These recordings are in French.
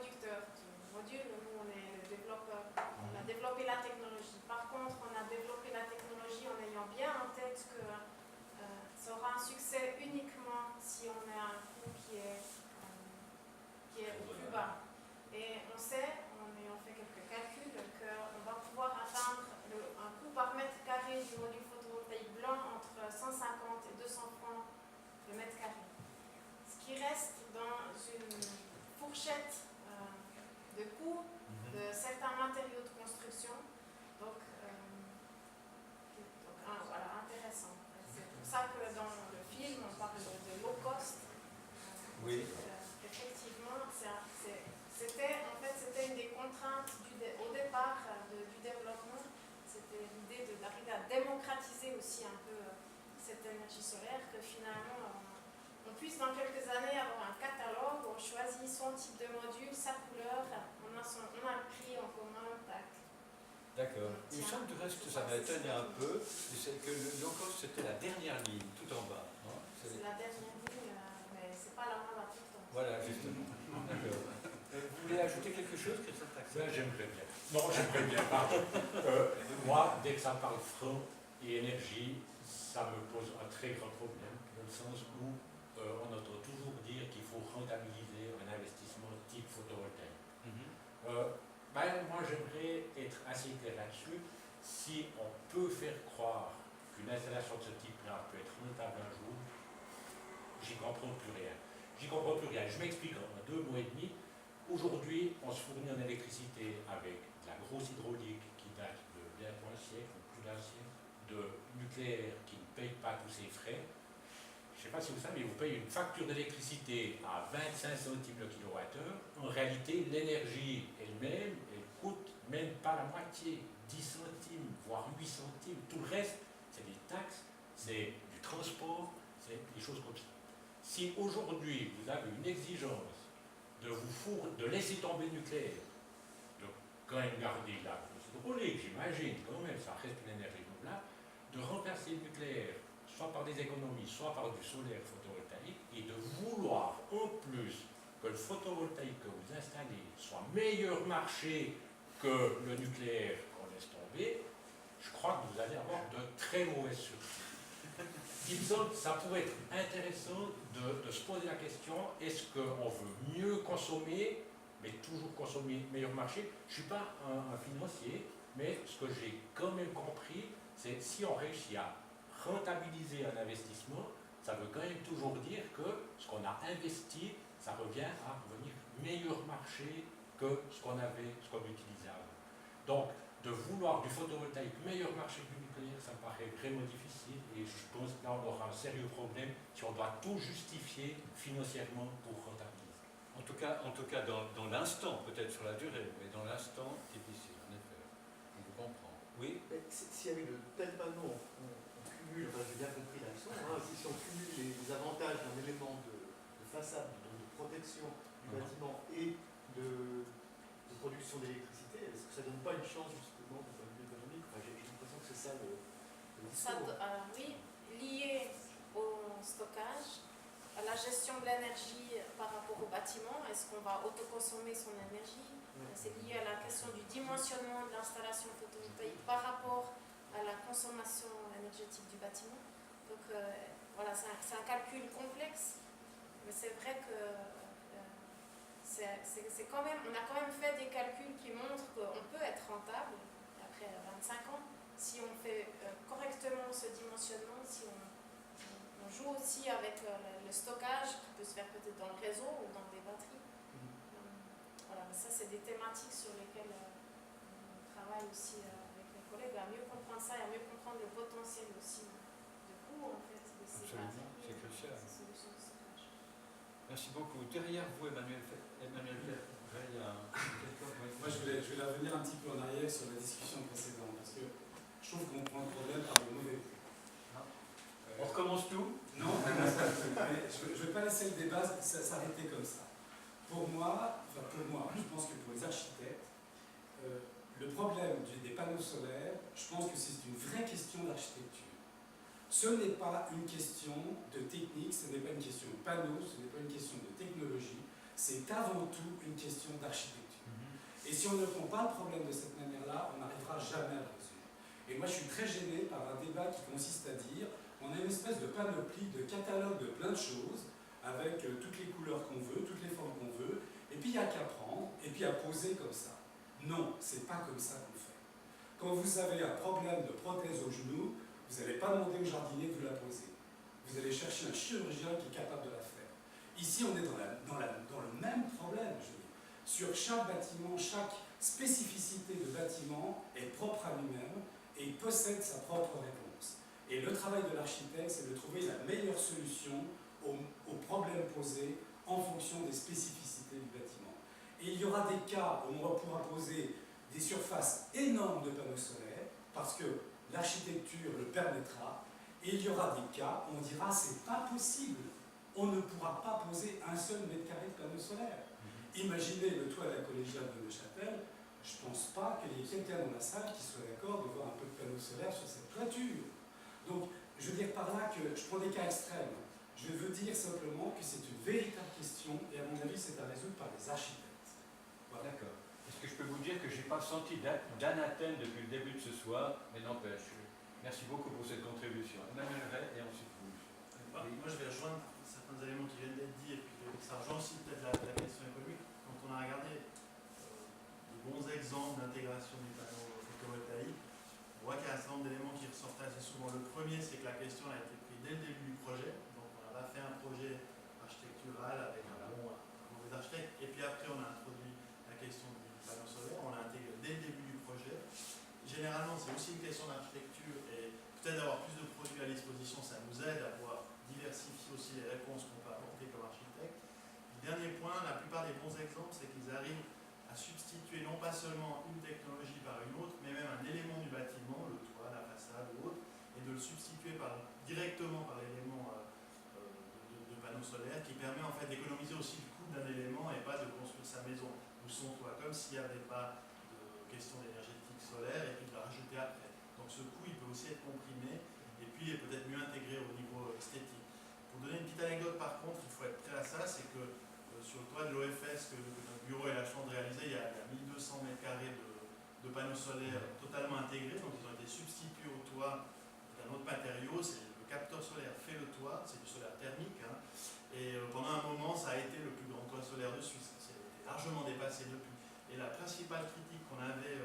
producteur du module, nous on est le développeur, on a développé la technologie. Par contre, on a développé la technologie en ayant bien en tête que ça aura un succès uniquement si on a un coût qui est au plus bas. Et on sait, en ayant fait quelques calculs, qu'on va pouvoir atteindre un coût par mètre carré du module photovoltaïque blanc entre 150 et 200 francs le mètre carré. Ce qui reste dans une fourchette de coûts de certains matériaux de construction. Donc voilà, intéressant. C'est pour ça que dans le film, on parle de low cost. Oui. Effectivement, c'était une des contraintes au départ du développement. C'était l'idée d'arriver à démocratiser aussi un peu cette énergie solaire, que finalement on puisse dans quelques années avoir un catalogue où on choisit son type de module, sa couleur, on a le prix en commun, tac. D'accord. Il me semble du reste que ça m'a étonné un peu, c'est que le low cost c'était la dernière ligne, tout en bas. C'est la dernière ligne, mais c'est pas la moins importante. Voilà, justement. D'accord. Vous voulez ajouter quelque chose, Christophe Taxer? J'aimerais bien. Non, j'aimerais bien, pardon. Moi, dès que ça parle front et énergie, ça me pose un très grand problème, dans le sens où on entend toujours dire qu'il faut rentabiliser un investissement type photovoltaïque. Moi, j'aimerais être assez clair là-dessus. Si on peut faire croire qu'une installation de ce type-là peut être rentable un jour, j'y comprends plus rien. Je m'explique en 2 mots et demi. Aujourd'hui, on se fournit en électricité avec de la grosse hydraulique qui date de bientôt un siècle, ou plus d'un siècle, de nucléaire qui ne paye pas tous ses frais. Je ne sais pas si vous savez, mais vous payez une facture d'électricité à 25 centimes le kilowattheure. En réalité, l'énergie elle-même, elle coûte même pas la moitié, 10 centimes, voire 8 centimes. Tout le reste, c'est des taxes, c'est du transport, c'est des choses comme ça. Si aujourd'hui, vous avez une exigence de laisser tomber le nucléaire, de quand même garder la hydraulique, j'imagine, quand même, ça reste une énergie renouvelable, de remplacer le nucléaire, soit par des économies, soit par du solaire photovoltaïque, et de vouloir en plus que le photovoltaïque que vous installez soit meilleur marché que le nucléaire qu'on laisse tomber, je crois que vous allez avoir de très mauvaises surprises. Il me semble que ça pourrait être intéressant de se poser la question, est-ce qu'on veut mieux consommer, mais toujours consommer meilleur marché? Je ne suis pas un financier, mais ce que j'ai quand même compris, c'est si on réussit à rentabiliser un investissement, ça veut quand même toujours dire que ce qu'on a investi, ça revient à revenir meilleur marché que ce qu'on utilisait avant. Donc, de vouloir du photovoltaïque meilleur marché que du nucléaire, ça me paraît vraiment difficile et je pense que là on aura un sérieux problème si on doit tout justifier financièrement pour rentabiliser. En tout cas dans l'instant, peut-être sur la durée, mais dans l'instant, difficile, en effet. On vous comprend. Oui. S'il y avait de tels panneaux, on cumule, enfin j'ai bien compris la leçon, si on cumule les avantages d'un élément de façade, donc de protection du bâtiment et de production d'électricité, est-ce que ça ne donne pas une chance justement du point de vue économique? J'ai l'impression que c'est ça le discours. Oui, lié au stockage, à la gestion de l'énergie par rapport au bâtiment. Est-ce qu'on va autoconsommer son énergie? C'est lié à la question du dimensionnement de l'installation photovoltaïque par rapport à la consommation énergétique du bâtiment. Donc voilà, c'est un calcul complexe, mais c'est vrai que on a quand même fait des calculs qui montrent qu'on peut être rentable après 25 ans si on fait correctement ce dimensionnement, si on joue aussi avec le stockage qui peut se faire peut-être dans le réseau ou dans des batteries. Voilà, mais ça c'est des thématiques sur lesquelles on travaille aussi avec les collègues à mieux comprendre ça et à mieux comprendre le potentiel aussi de coût en fait de ces Absolument, c'est crucial. ces solutions de stockage. Merci beaucoup. Derrière vous, Emmanuel Ferreira, Moi, je vais revenir un petit peu en arrière sur la discussion précédente, parce que je trouve qu'on prend le problème par le mauvais bout. On recommence tout? Non, mais je ne vais pas laisser le débat s'arrêter comme ça. Pour moi, je pense que pour les architectes, le problème des panneaux solaires, je pense que c'est une vraie question d'architecture. Ce n'est pas une question de technique, ce n'est pas une question de panneaux, ce n'est pas une question de technologie, c'est avant tout une question d'architecture. Et si on ne prend pas le problème de cette manière-là, on n'arrivera jamais à le résoudre. Et moi, je suis très gêné par un débat qui consiste à dire on a une espèce de panoplie, de catalogue de plein de choses, avec toutes les couleurs qu'on veut, toutes les formes qu'on veut, et puis il n'y a qu'à prendre, et puis à poser comme ça. Non, c'est pas comme ça qu'on fait. Quand vous avez un problème de prothèse au genou, vous n'allez pas demander au jardinier de vous la poser. Vous allez chercher un chirurgien qui est capable de la faire. Ici, on est dans le même problème, je veux dire. Sur chaque bâtiment, chaque spécificité de bâtiment est propre à lui-même et il possède sa propre réponse. Et le travail de l'architecte, c'est de trouver la meilleure solution aux problèmes posés en fonction des spécificités du bâtiment. Et il y aura des cas où on pourra poser des surfaces énormes de panneaux solaires, parce que l'architecture le permettra, et il y aura des cas où on dira c'est pas possible, on ne pourra pas poser un seul mètre carré de panneaux solaires. Imaginez le toit de la collégiale de Neuchâtel, je ne pense pas qu'il y ait quelqu'un dans la salle qui soit d'accord de voir un peu de panneaux solaires sur cette toiture. Donc, je veux dire par là que je prends des cas extrêmes. Je veux dire simplement que c'est une véritable question et à mon avis, c'est à résoudre par les architectes. Voilà. D'accord. Est-ce que je peux vous dire que je n'ai pas senti d'anathème depuis le début de ce soir, mais n'empêche. Merci beaucoup pour cette contribution. Emmanuel Ray et ensuite vous. Moi, je vais rejoindre certains éléments qui viennent d'être dits, et puis ça rejoint aussi peut-être la question économique. Quand on a regardé de bons exemples d'intégration du panneau photovoltaïque, on voit qu'il y a un certain nombre d'éléments qui ressortent assez souvent. Le premier, c'est que la question a été prise dès le début du projet. Donc, on n'a pas fait un projet architectural avec un mauvais architecte, et puis après, on a introduit la question du panneau solaire, on l'a intégré dès le début du projet. Généralement, c'est aussi une question d'architecture, et peut-être d'avoir plus de produits à disposition, ça nous aide à pouvoir diversifier aussi les réponses qu'on peut apporter comme architecte. Le dernier point, la plupart des bons exemples, c'est qu'ils arrivent à substituer non pas seulement une technologie par une autre, mais même un élément du bâtiment, le toit, la façade ou autre, et de le substituer directement par l'élément de panneaux solaires, qui permet en fait d'économiser aussi le coût d'un élément et pas de construire sa maison ou son toit, comme s'il n'y avait pas de question d'énergétique solaire et puis de la rajouter après. Donc ce coût, il peut aussi être comprimé et puis est peut-être mieux intégré au niveau esthétique. Pour donner une petite anecdote par contre, il faut être prêt à ça, c'est que sur le toit de l'OFS que notre bureau et la chance de réaliser, il y a 1200 mètres carrés de panneaux solaires totalement intégrés, donc ils ont été substitués au toit d'un autre matériau, c'est le capteur solaire fait le toit, c'est du solaire thermique, hein, et pendant un moment ça a été le plus grand toit solaire de Suisse, c'est largement dépassé depuis. Et la principale critique qu'on avait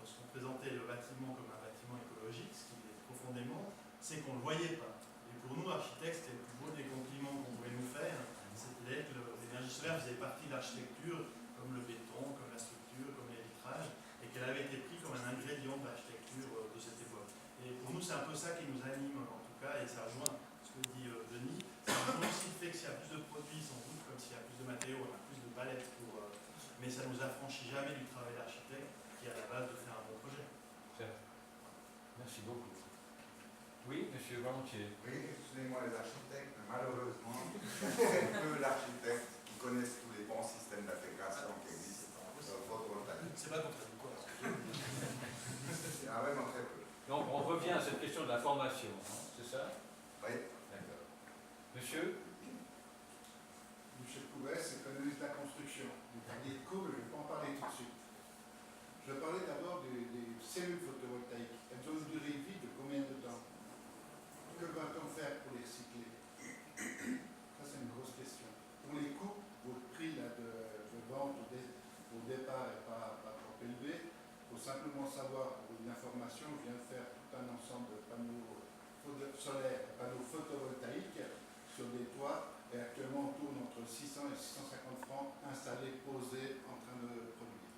lorsqu'on présentait le bâtiment comme un bâtiment écologique, ce qui est profondément, c'est qu'on ne le voyait pas. Et pour nous, architectes, c'était le plus beau des compliments qu'on pouvait nous faire, c'était que l'énergie solaire faisait partie de l'architecture, comme le béton, comme la structure, comme les vitrages, et qu'elle avait été prise comme un ingrédient de l'architecture de cette époque. Et pour nous, c'est un peu ça qui nous anime, en tout cas, et ça rejoint ce que dit Denis. Ça rejoint aussi le fait que s'il y a plus de produits, sans doute, comme s'il y a plus de matériaux, on a plus de palettes mais ça ne nous affranchit jamais du travail d'architecte qui est à la base de faire un bon projet. Merci beaucoup. Oui, monsieur Volontiers. Oui, excusez-moi les architectes, mais malheureusement, c'est peu l'architecte qui connaissent tous les bons systèmes d'intégration qui existent dans le photovoltaïque. C'est pas contradictoire. Ah ouais, non, très peu. Donc on revient à cette question de la formation, hein, c'est ça? Oui. D'accord. Monsieur? Monsieur Couvet, c'est économiste de la construction. Vous parliez de cours, je ne vais pas en parler tout de suite. Je vais parler d'abord des cellules photovoltaïques. Elles ont une durée de vie de combien de temps? Que va-t-on faire pour les recycler? Ça, c'est une grosse question. Pour les coûts, votre prix là, de vente au départ n'est pas trop élevé. Il faut simplement savoir, pour une information, je viens de faire tout un ensemble de panneaux solaires, panneaux photovoltaïques sur des toits. Et actuellement, on tourne entre 600 et 650 francs installés, posés, en train de produire.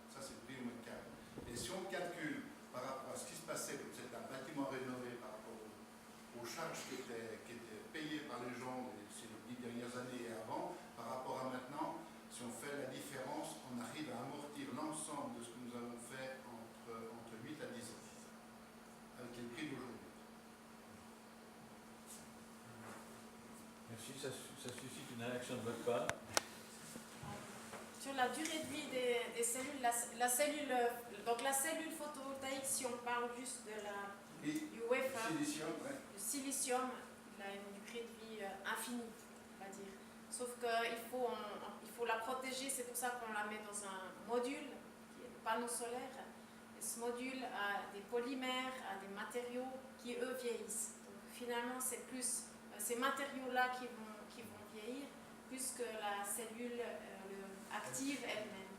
Ça, c'est le prix au mètre carré. Et si on calcule par rapport à ce qui se passait, comme c'est un bâtiment rénové, par rapport aux charges qui étaient payées par les gens ces 10 dernières années et avant, par rapport à maintenant, si on fait la différence, on arrive à amortir l'ensemble de ce que nous avons fait entre 8 à 10 ans, avec les prix d'aujourd'hui. Merci, ça suscite une réaction de votre part. Sur la durée de vie des cellules, la cellule photovoltaïque, si on parle juste du wafer, Silicium, ouais. le silicium, il a une durée de vie infinie, on va dire. Sauf qu'il faut la protéger, c'est pour ça qu'on la met dans un module qui est le panneau solaire. Et ce module a des polymères, a des matériaux qui eux vieillissent. Donc finalement, c'est plus ces matériaux-là qui vont vieillir plus que la cellule active elle-même.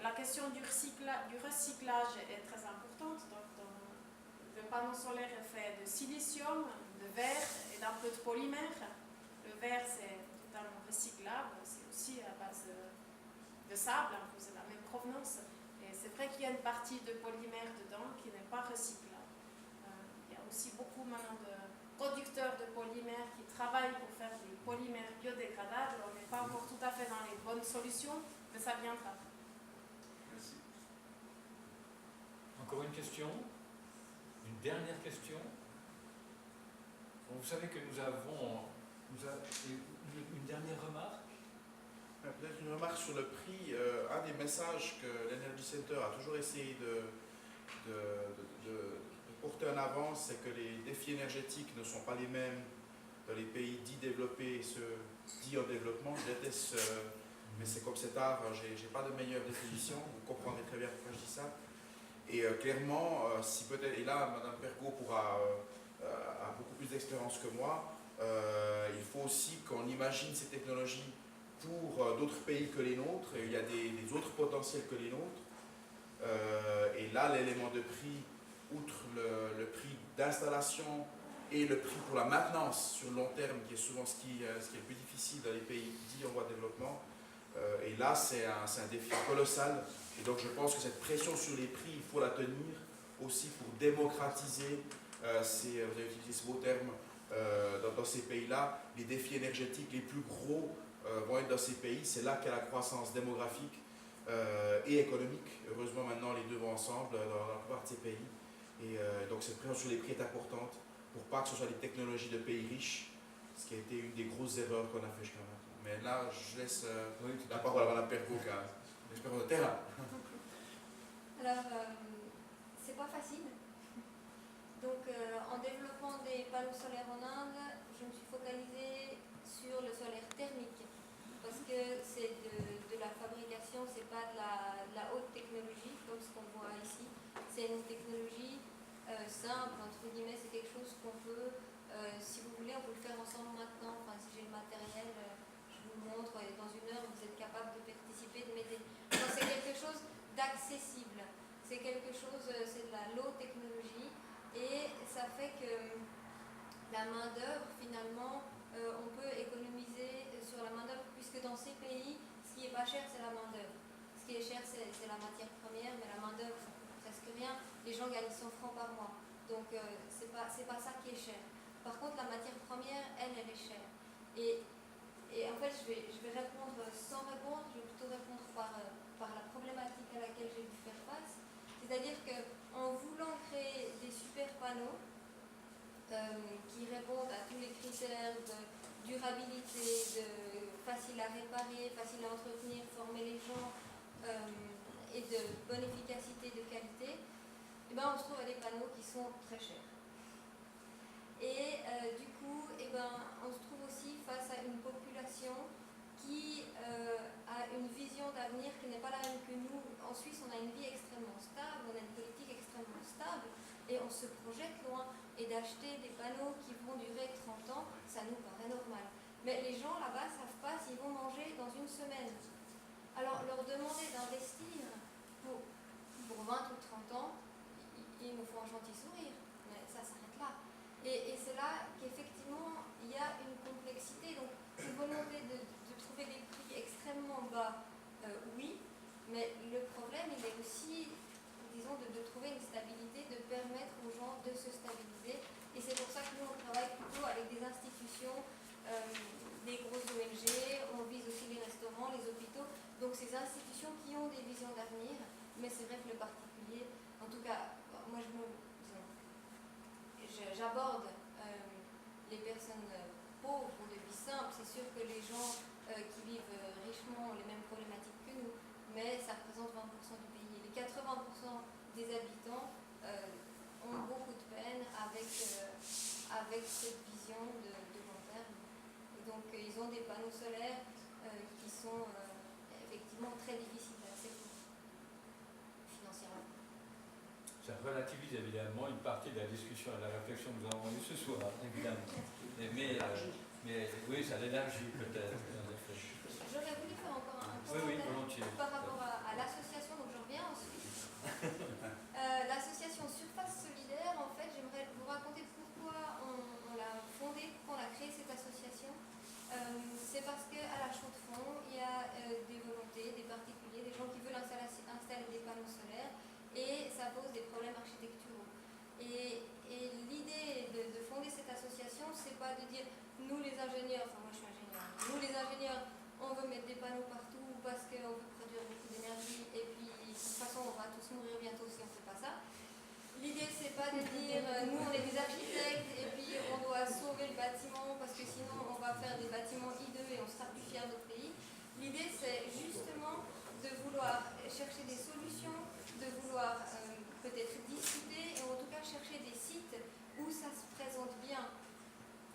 La question du recyclage est très importante. Donc, le panneau solaire est fait de silicium, de verre et d'un peu de polymère. Le verre, c'est totalement recyclable, c'est aussi à base de sable, hein, c'est la même provenance. Et c'est vrai qu'il y a une partie de polymère dedans qui n'est pas recyclable. Il y a aussi beaucoup maintenant de producteurs de polymères qui travaillent pour faire des polymères biodégradables. On n'est pas encore tout à fait dans les bonnes solutions, mais ça viendra. Merci. Encore une question? Une dernière question? Bon, vous savez que nous avons une dernière remarque? Peut-être une remarque sur le prix. Un des messages que l'Energy Center a toujours essayé de porter en avant, c'est que les défis énergétiques ne sont pas les mêmes dans les pays dits développés et ceux dits en développement. Je déteste, mais c'est comme cet art, j'ai pas de meilleure définition, vous comprendrez très bien pourquoi je dis ça. Et clairement, si peut-être, et là Madame Pergaud a beaucoup plus d'expérience que moi, il faut aussi qu'on imagine ces technologies pour d'autres pays que les nôtres, et il y a des autres potentiels que les nôtres. Et là, l'élément de prix, outre le prix d'installation et le prix pour la maintenance sur le long terme, qui est souvent ce qui est le plus difficile dans les pays dits en voie de développement, et là, c'est un défi colossal. Et donc, je pense que cette pression sur les prix, il faut la tenir aussi pour démocratiser, vous avez utilisé ce beau terme, dans ces pays-là. Les défis énergétiques les plus gros vont être dans ces pays. C'est là qu'est la croissance démographique et économique. Heureusement, maintenant, les deux vont ensemble dans la plupart de ces pays. Et donc, cette pression sur les prix est importante pour pas que ce soit des technologies de pays riches, ce qui a été une des grosses erreurs qu'on a fait jusqu'à maintenant. Mais là, je laisse la parole à Mme Pergaud, l'expérience de terrain. Alors, c'est pas facile. Donc, en développant des panneaux solaires en Inde, je me suis focalisée sur le solaire thermique. Parce que c'est de la fabrication, c'est pas de la haute technologie, comme ce qu'on voit ici. C'est une technologie simple, entre guillemets, c'est quelque chose qu'on peut, si vous voulez, on peut le faire ensemble maintenant. Enfin, si j'ai le matériel, je vous le montre, et dans une heure, vous êtes capable de participer, de m'aider. Donc, c'est quelque chose d'accessible. C'est quelque chose, c'est de la low technologie, et ça fait que la main-d'œuvre, finalement, on peut économiser sur la main-d'œuvre, puisque dans ces pays, ce qui est pas cher, c'est la main-d'œuvre. Ce qui est cher, c'est la matière première, mais la main-d'œuvre, ça coûte presque rien. Les gens gagnent 100 francs par mois. Donc, c'est pas ça qui est cher. Par contre, la matière première, elle est chère. Et en fait, je vais répondre sans répondre, je vais plutôt répondre par la problématique à laquelle j'ai dû faire face. C'est-à-dire qu'en voulant créer des super panneaux qui répondent à tous les critères de durabilité, de facile à réparer, facile à entretenir, former les gens et de bonne efficacité, de qualité, eh ben, on se trouve à des panneaux qui sont très chers. Et du coup, eh ben, on se trouve aussi face à une population qui a une vision d'avenir qui n'est pas la même que nous. En Suisse, on a une vie extrêmement stable, on a une politique extrêmement stable, et on se projette loin. Et d'acheter des panneaux qui vont durer 30 ans, ça nous paraît normal. Mais les gens là-bas ne savent pas s'ils vont manger dans une semaine. Alors, leur demander d'investir pour 20 ou 30 ans, il nous faut un gentil sourire, mais ça s'arrête là. Et c'est là qu'effectivement, il y a une complexité. Donc, une volonté de trouver des prix extrêmement bas, oui, mais le problème, il est aussi, disons, de trouver une stabilité, de permettre aux gens de se stabiliser. Et c'est pour ça que nous, on travaille plutôt avec des institutions, des grosses ONG, on vise aussi les restaurants, les hôpitaux. Donc, ces institutions qui ont des visions d'avenir, mais c'est vrai que le particulier, en tout cas, moi, j'aborde les personnes pauvres ou de vie simple. C'est sûr que les gens qui vivent richement ont les mêmes problématiques que nous, mais ça représente 20% du pays. Les 80% des habitants ont beaucoup de peine avec cette vision de long terme. Et donc, ils ont des panneaux solaires qui sont effectivement très difficiles d'accès financièrement. Ça relativise évidemment une partie de la discussion et de la réflexion que nous avons eue ce soir, évidemment. Mais oui, ça l'élargit peut-être, en effet. J'aurais voulu faire encore un Oui, commentaire volontiers. par rapport à l'association, donc je reviens ensuite. L'association Surface Solidaire, en fait, j'aimerais vous raconter pourquoi on l'a fondée, pourquoi on a créé cette association. C'est parce qu'à la Chaux-de-Fonds, il y a des volontés, des particuliers, des gens qui veulent installer des panneaux solaires et ça pose des problèmes architecturaux. Et l'idée de fonder cette association, c'est pas de dire nous les ingénieurs, enfin moi je suis ingénieur, nous les ingénieurs, on veut mettre des panneaux partout parce qu'on veut produire beaucoup d'énergie et puis de toute façon on va tous mourir bientôt si on ne fait pas ça. L'idée c'est pas de dire nous on est des architectes et puis on doit sauver le bâtiment parce que sinon on va faire des bâtiments hideux et on sera plus fiers de notre pays. L'idée c'est justement de vouloir chercher des solutions, de vouloir peut-être discuter et en tout cas chercher des sites où ça se présente bien.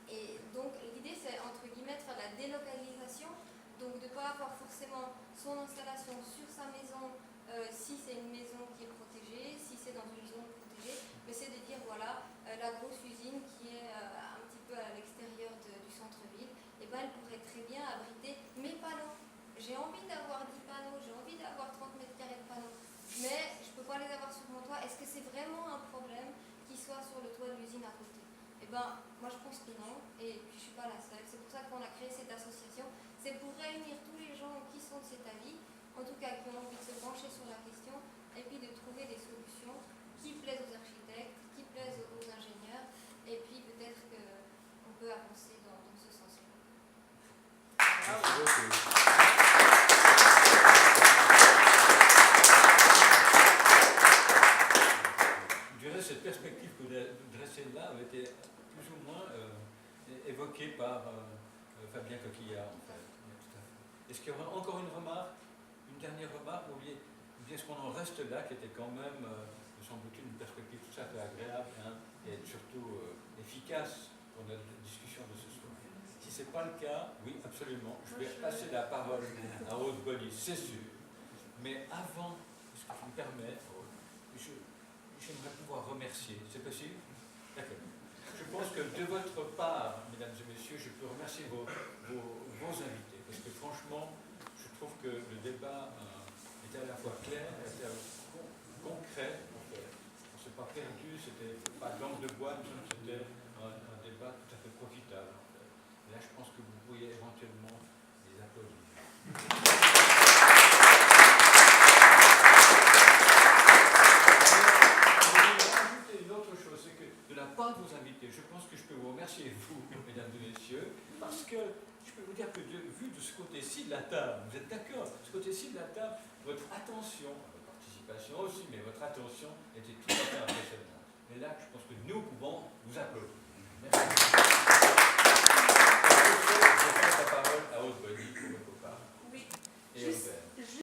Et donc l'idée c'est entre guillemets de faire la délocalisation, donc de ne pas avoir forcément son installation sur sa maison si c'est une maison qui est protégée, si c'est dans une zone protégée, mais c'est de dire voilà, la grosse usine qui est un petit peu à l'extérieur du centre-ville, et ben elle pourrait très bien abriter mes panneaux. J'ai envie d'avoir 10 panneaux, j'ai envie d'avoir 30 mètres carrés de panneaux, mais je ne peux pas les avoir sur mon toit. Est-ce que c'est vraiment un problème qu'ils soient sur le toit de l'usine à côté? Eh bien, moi je pense que non, et puis je ne suis pas la seule. C'est pour ça qu'on a créé cette association. C'est pour réunir tous les gens qui sont de cet avis, en tout cas qui ont envie de se pencher sur la question, et puis de trouver des solutions qui plaisent aux architectes, qui plaisent aux ingénieurs, et puis peut-être qu'on peut avancer dans ce sens-là. Merci beaucoup. Je dirais cette perspective que vous dressez là avait été plus ou moins évoquée par Fabien Coquillard, en fait. Tout à fait. Est-ce qu'il y aura encore une remarque, une dernière remarque, ou bien est-ce qu'on en reste là, qui était quand même, me semble-t-il, une perspective tout à fait agréable et surtout efficace pour notre discussion de ce soir? Si ce n'est pas le cas, oui, absolument, je vais passer la parole à Aude Bonny, c'est sûr. Mais avant, est-ce que tu me permets, j'aimerais pouvoir remercier. C'est possible? D'accord. Je pense que de votre part, mesdames et messieurs, je peux remercier vos invités. Parce que franchement, je trouve que le débat était à la fois clair, était à la fois concret. On ne s'est pas perdu, c'était pas de langue de bois, c'était un débat tout à fait profitable. Et là, je pense que vous pourriez éventuellement les applaudir. Une autre chose, c'est que de la part de vos invités, je pense que je peux vous remercier, vous, mesdames et messieurs, parce que je peux vous dire que vu de ce côté-ci de la table, vous êtes d'accord, ce côté-ci de la table, votre attention, votre participation aussi, mais votre attention était tout à fait impressionnante. Et là, je pense que nous pouvons vous applaudir.